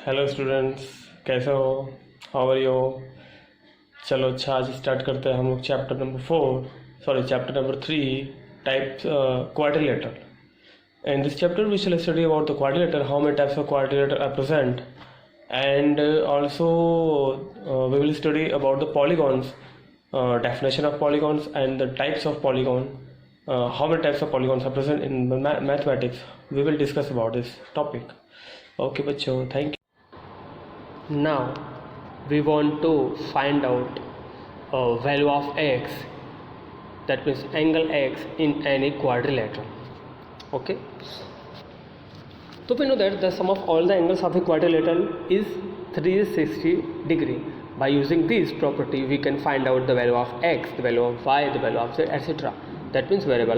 Hello students, कैसे हो? How are you? चलो अच्छा, आज स्टार्ट करते हैं हम लोग chapter number 3, types quadrilateral. In this chapter we shall study about the quadrilateral, how many types of quadrilateral are present, and also we will study about the polygons, definition of polygons and the types of polygon, how many types of polygons are present in mathematics. We will discuss about this topic. Okay बच्चों, thank you. Now we want to find out value of x, that means angle x in any quadrilateral. Okay, so we know that the sum of all the angles of a quadrilateral is 360 degree. By using this property we can find out the value of x, the value of y, the value of z, etc. That means value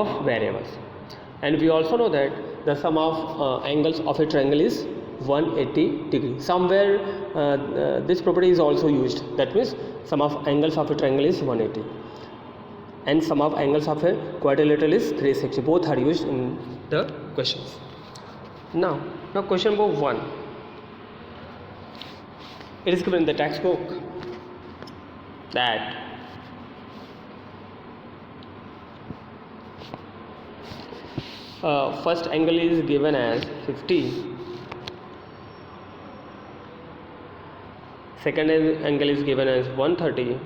of variables. And we also know that the sum of angles of a triangle is 180 degree. Somewhere this property is also used, that means sum of angles of a triangle is 180 and sum of angles of a quadrilateral is 360. Both are used in the questions. Now question number 1, it is given in the textbook that first angle is given as 50, second angle is given as 130,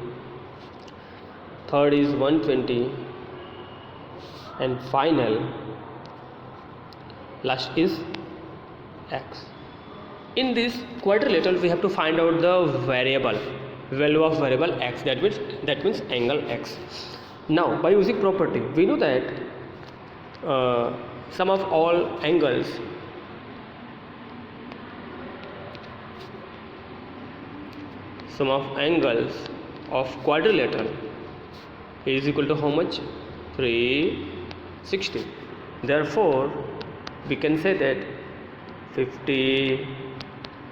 third is 120, and final last is x. In this quadrilateral we have to find out the value of variable x, that means angle x. Now by using property we know that sum of all angles of quadrilateral is equal to how much? 360. Therefore we can say that 50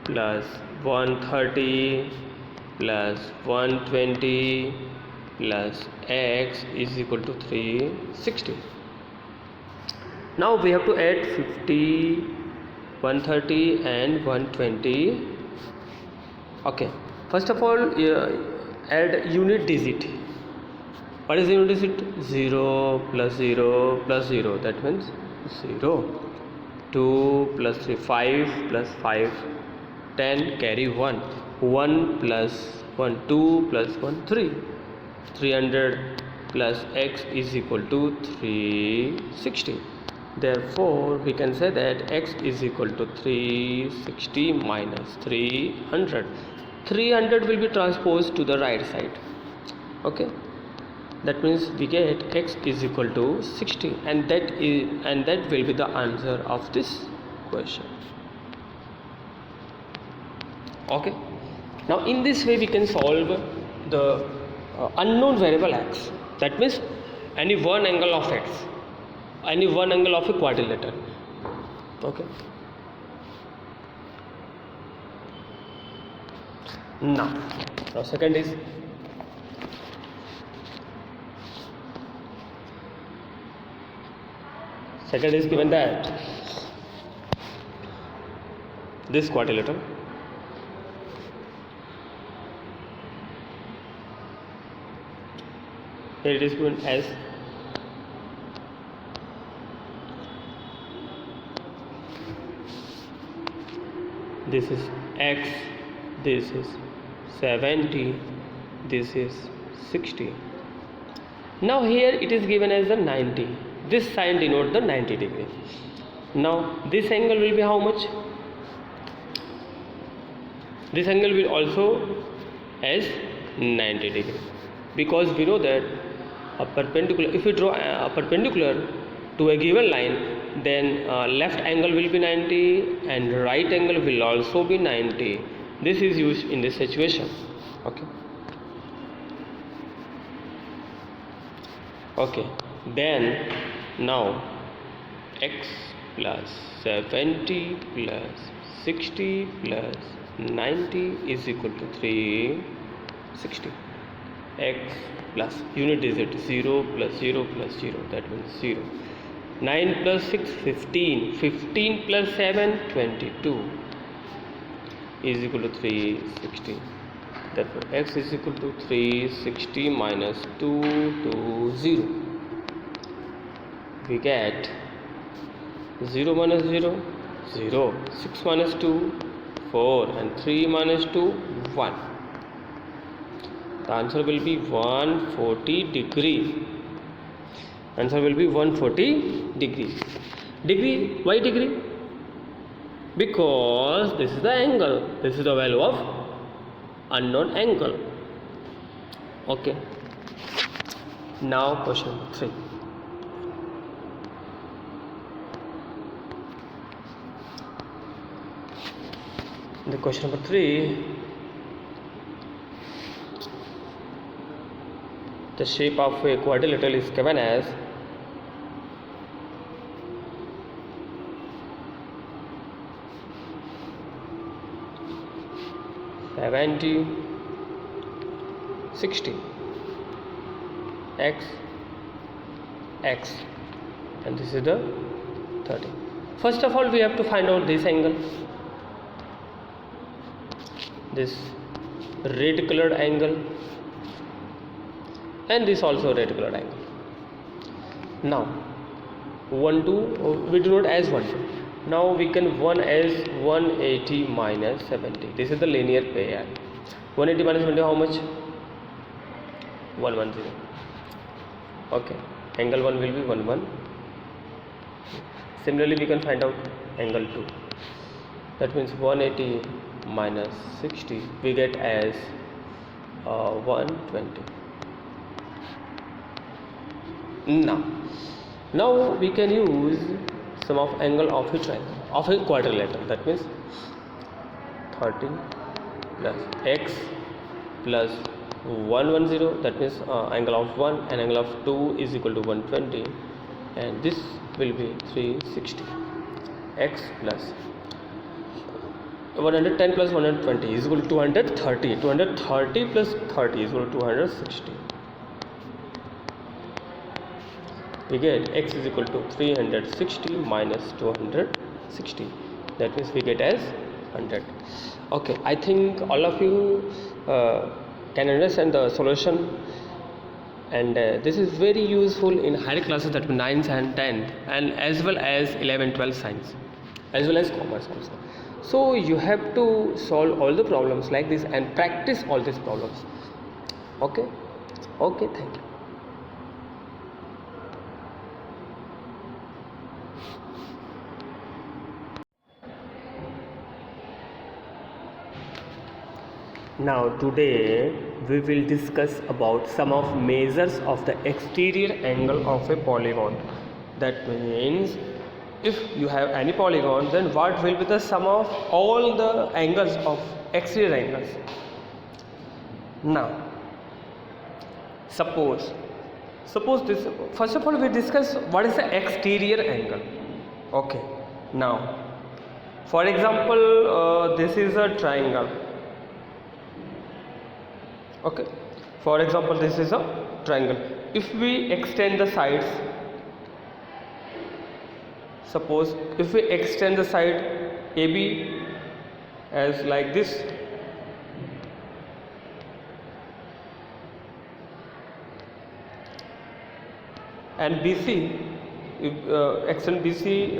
plus 130 plus 120 plus x is equal to 360. Now we have to add 50, 130 and 120. Okay, first of all add unit digit. What is the unit digit? 0 plus 0 plus 0, that means 0. 2 plus 3, 5 plus 5, 10, carry 1. 1 plus 1, 2 plus 1, 3. 300 plus x is equal to 360. Therefore we can say that x is equal to 360 minus 300. 300 will be transposed to the right side. Okay, that means we get x is equal to 60, and that will be the answer of this question. Okay, now in this way we can solve the unknown variable x, that means any one angle of x, any one angle of a quadrilateral. Okay, now second is given that this quadrilateral here it is given as this is x, this is 70, this is 60. Now here it is given as the 90. This sign denotes the 90 degree. Now this angle will be how much? This angle will also as 90 degree, because we know that a perpendicular, if we draw a perpendicular to a given line, then left angle will be 90 and right angle will also be 90. This is used in this situation. Okay, then now x plus 70 plus 60 plus 90 is equal to 360. X plus unit digit 0 plus 0 plus 0, that means 0. 9 plus 6 15, 15 plus 7 22 is equal to 360. Therefore x is equal to 360 minus 2 to 0. We get 0 minus 0 0, 6 minus 2 4, and 3 minus 2 1. The answer will be 140 degree. Answer will be 140 degree. Degree, why degree? Because this is the angle. This is the value of unknown angle. Okay. Now question 3. The question number 3. The shape of a quadrilateral is given as 70, 60, x, and this is the 30. First of all, we have to find out this angle, this red colored angle, and this also red colored angle. Now 1 2 we do not as 1 2. Now we can 1 as 180 minus 70. This is the linear pair. 180 minus 70 how much? 110. Okay, angle 1 will be 11. Similarly we can find out angle 2. That means 180 minus 60 we get as 120. Now we can use sum of angle of a triangle, of a quadrilateral. That means 30 plus x plus 110, that means angle of 1 and angle of 2 is equal to 120, and this will be 360. X plus 110 plus 120 is equal to 230. 230 plus 30 is equal to 260. We get x is equal to 360 minus 260. That means we get as 100. Okay, I think all of you can understand the solution, and this is very useful in higher classes, that means 9th and 10th, and as well as 11, 12 science, as well as commerce also. So you have to solve all the problems like this and practice all these problems. Okay, thank you. Now today we will discuss about some of measures of the exterior angle of a polygon. That means if you have any polygon, then what will be the sum of all the angles of exterior angles. Now suppose this, first of all we discuss what is the exterior angle. Okay, now for example this is a triangle. Okay, for example this is a triangle. If we extend the sides, suppose if we extend the side AB as like this, and BC, if extend BC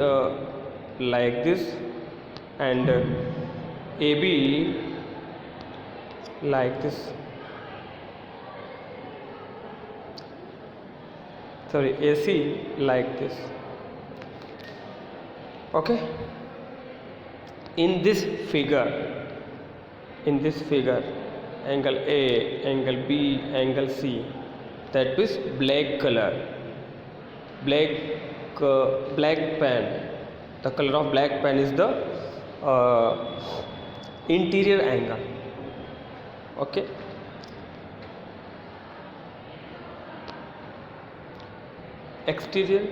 like this, and AB like this, sorry, AC like this. Okay, in this figure, angle A, angle B, angle C, that is black color, black pen. The color of black pen is the interior angle. Okay, exterior,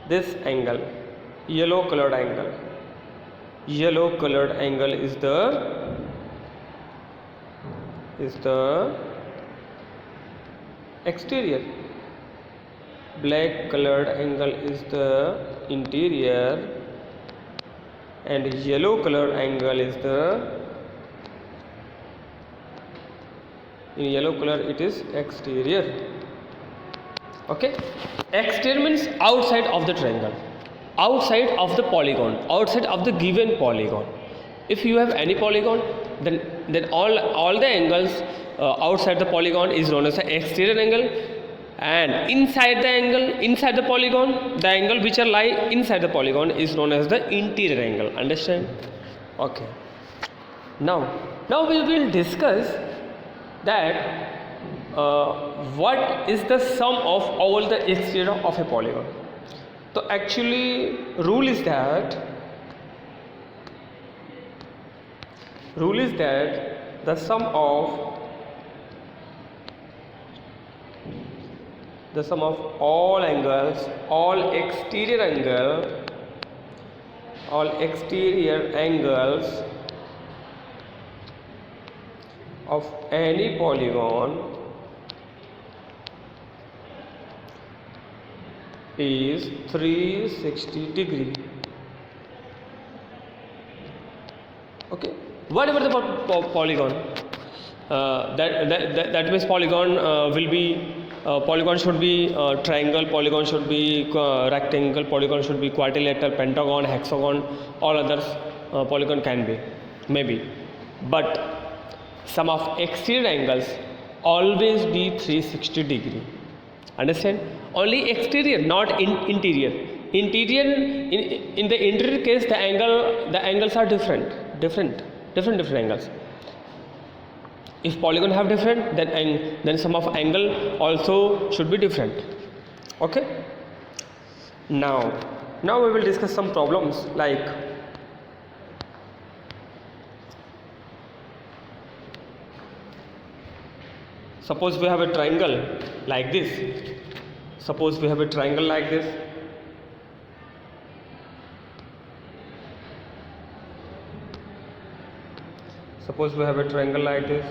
this angle, yellow colored angle is the exterior. black colored angle is the interior and yellow colored angle is in yellow color it is exterior. Okay, exterior means outside of the triangle, outside of the polygon, outside of the given polygon. If you have any polygon, then all the angles outside the polygon is known as the exterior angle, and inside the polygon, the angle which are lie inside the polygon is known as the interior angle. Understand? Okay. Now we will discuss that what is the sum of all the exterior of a polygon. So actually rule is that the sum of all angles, all exterior angles of any polygon is 360 degree. Okay, whatever the polygon, that means polygon will be polygon should be triangle, polygon should be rectangle, polygon should be quadrilateral, pentagon, hexagon, all others polygon can be, maybe, but sum of exterior angles always be 360 degree. Understand? Only exterior, not interior. Interior, in the interior case, the angles are different angles. If polygon have different, then sum of angle also should be different. Okay. Now we will discuss some problems like suppose we have a triangle like this. Suppose we have a triangle like this. Suppose we have a triangle like this.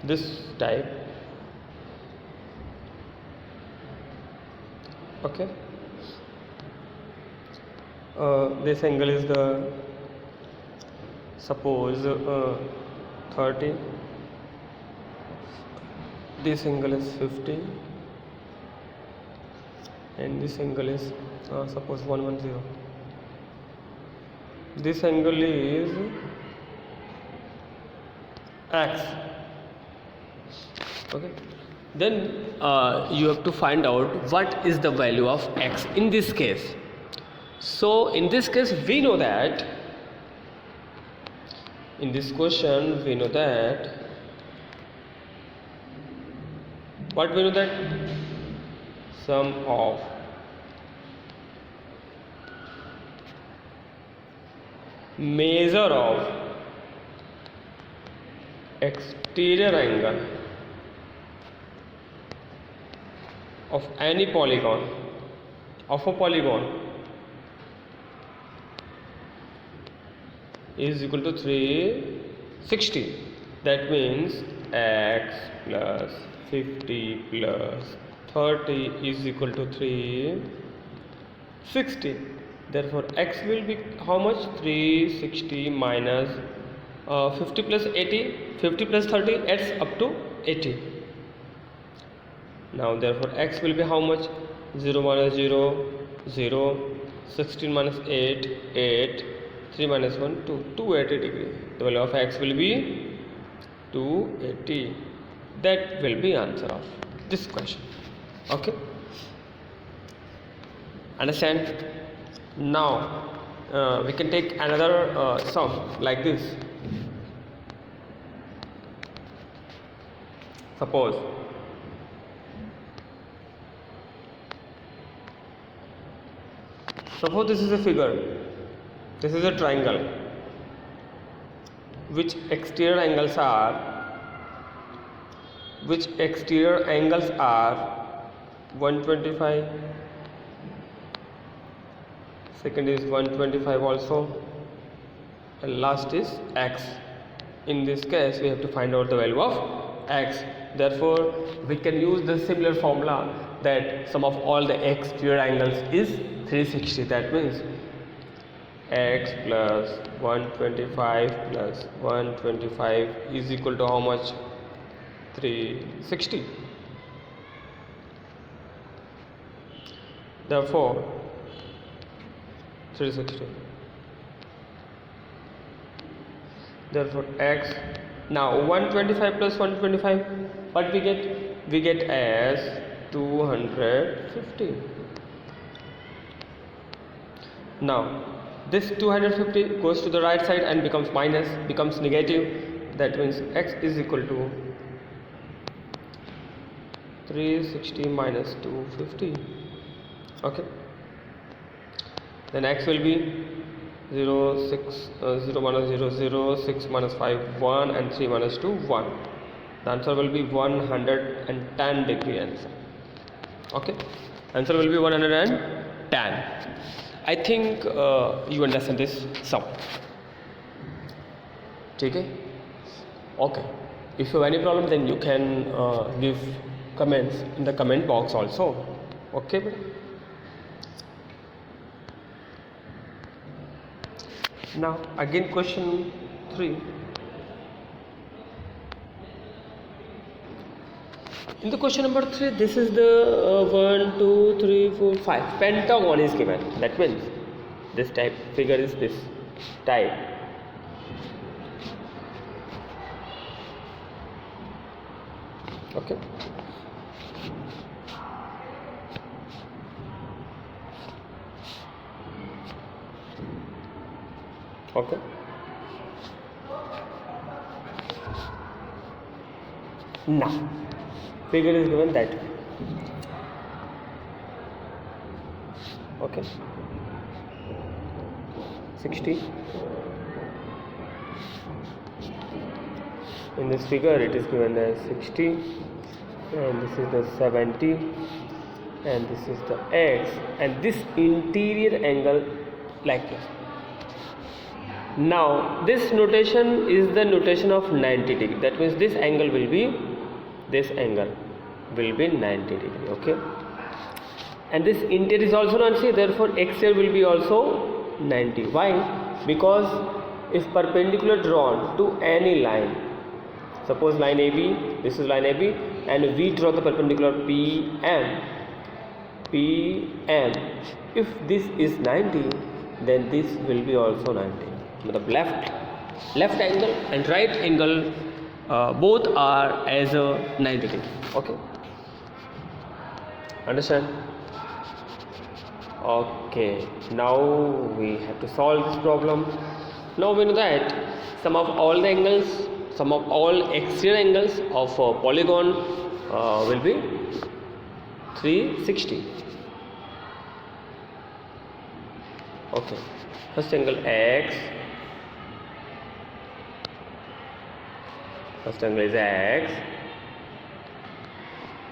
This type. Okay. This angle is the suppose 30. This angle is 50 and this angle is suppose 110. This angle is x. Okay, then you have to find out what is the value of x in this case. So in this case we know that in this question we know that what we know that sum of measure of exterior angle of any polygon of a polygon is equal to 360. That means x plus 50 plus 30 is equal to 360. Therefore x will be how much? 360 minus 50 plus 80, 50 plus 30 adds up to 80. Now therefore x will be how much? 0 minus 0, 0, 16 minus 8, 8, 3 minus 1, 2, 280 degree. The value of x will be 280. That will be answer of this question. Okay, understand? Now we can take another sum like this. Suppose this is a figure, this is a triangle, which exterior angles are 125, second is 125 also, and last is x. In this case we have to find out the value of x. Therefore we can use the similar formula that sum of all the exterior angles is 360. That means x plus 125 plus 125 is equal to how much? 360. Therefore 360. Therefore x, now 125 plus 125, what we get? We get as 250. Now this 250 goes to the right side and becomes minus, becomes negative. That means x is equal to 360 minus 250. Okay, then x will be 0, 6, 0 minus 0, 0, 6 minus 5, 1, and 3 minus 2, 1. The answer will be 110 degree answer. Okay, answer will be 110. I think you understand this sum. Okay? Okay. If you have any problem, then you can give comments in the comment box also. Okay? Now again question 3. In the question number 3, this is the 1, 2, 3, 4, 5 pentagon is given. That means this type figure is this type. Okay. Okay. Now figure is given that way. Okay, 60. In this figure it is given as 60, and this is the 70, and this is the x, and this interior angle like this. Now this notation is the notation of 90 degree. That means this angle will be 90 degree. Okay, and this interior is also 90, therefore exterior will be also 90. Why? Because if perpendicular drawn to any line, suppose line AB, this is line AB, and we draw the perpendicular PM, if this is 90, then this will be also 90. Left angle and right angle both are as a 90 degree. Okay, understand? Okay, now we have to solve this problem. Now we know that sum of all the angles, sum of all exterior angles of a polygon will be 360. Okay, first angle x, first angle is x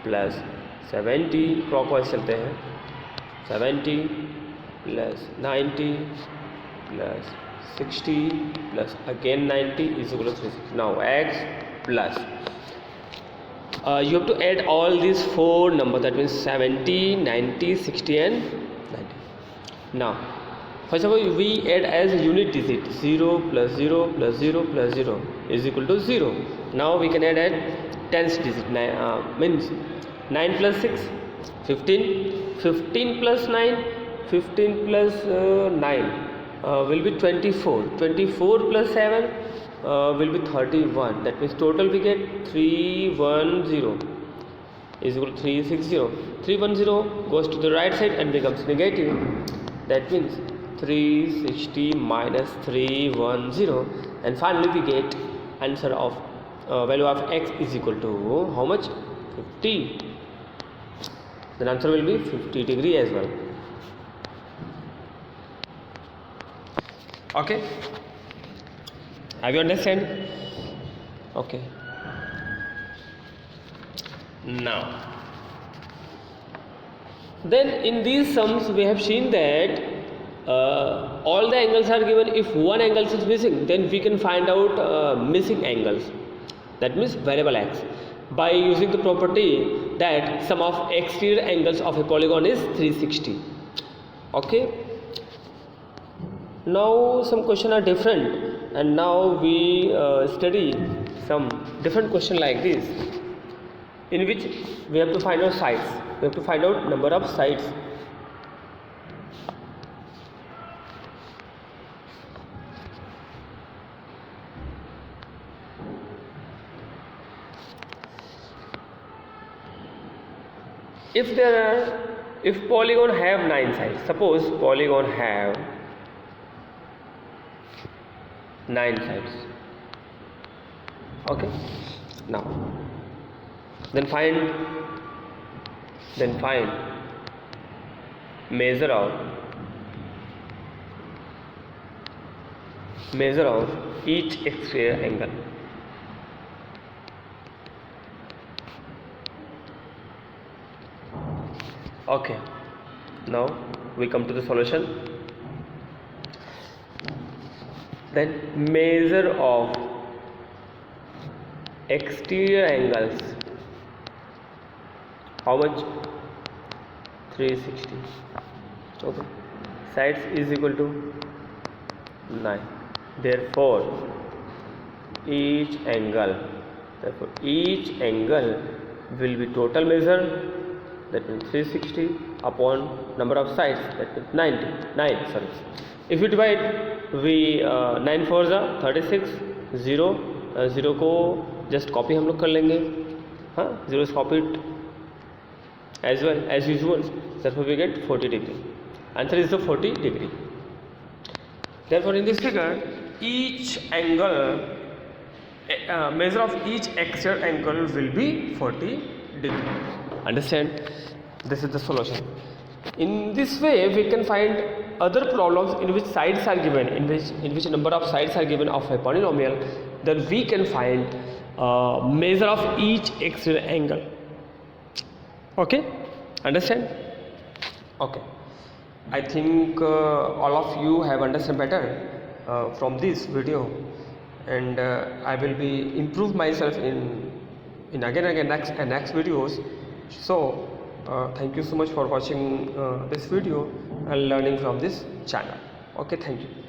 plus 70, clockwise चलते हैं, 70 plus 90 plus 60 plus again 90 is equal to 360. Now x plus you have to add all these four numbers, that means 70, 90, 60 and 90. Now first of all we add as a unit digit, 0 plus 0 plus 0 plus 0 is equal to 0. Now we can add at tens digit, means 9 plus 6, 15, 15 plus 9, 15 plus 9 will be 24, 24 plus 7 will be 31. That means total we get 310 is equal to 360. 310 goes to the right side and becomes negative. That means 360 minus 310, and finally we get answer of value of x is equal to how much? 50. Then answer will be 50 degree as well. Okay, have you understand? Okay, now then in these sums we have seen that all the angles are given. If one angle is missing, then we can find out missing angles, that means variable x, by using the property that sum of exterior angles of a polygon is 360. Okay, now some questions are different, and now we study some different question like this, in which we have to find out sides. We have to find out number of sides. If polygon have 9 sides, suppose polygon have 9 sides. Okay, now then find measure of each exterior angle. Okay, now we come to the solution. Then measure of exterior angles, how much? 360. Okay, sides is equal to 9. Therefore each angle will be total measure, that means 360 upon number of sides, that means 9. Sorry, if you divide, we 9 4 जा 36, 0 को just copy हम लोग कर लेंगे. हाँ, 0 is copied as well as usual. Therefore we get 40 degree. Answer is the 40 degree. Therefore in this figure, each angle, measure of each exterior angle will be 40 degree. Understand? This is the solution. In this way we can find other problems in which sides are given, in which number of sides are given of a polynomial. Then we can find measure of each exterior angle. Okay, understand? Okay, I think all of you have understood better from this video, and I will be improve myself in again next videos. So thank you so much for watching this video and learning from this channel. Okay, thank you.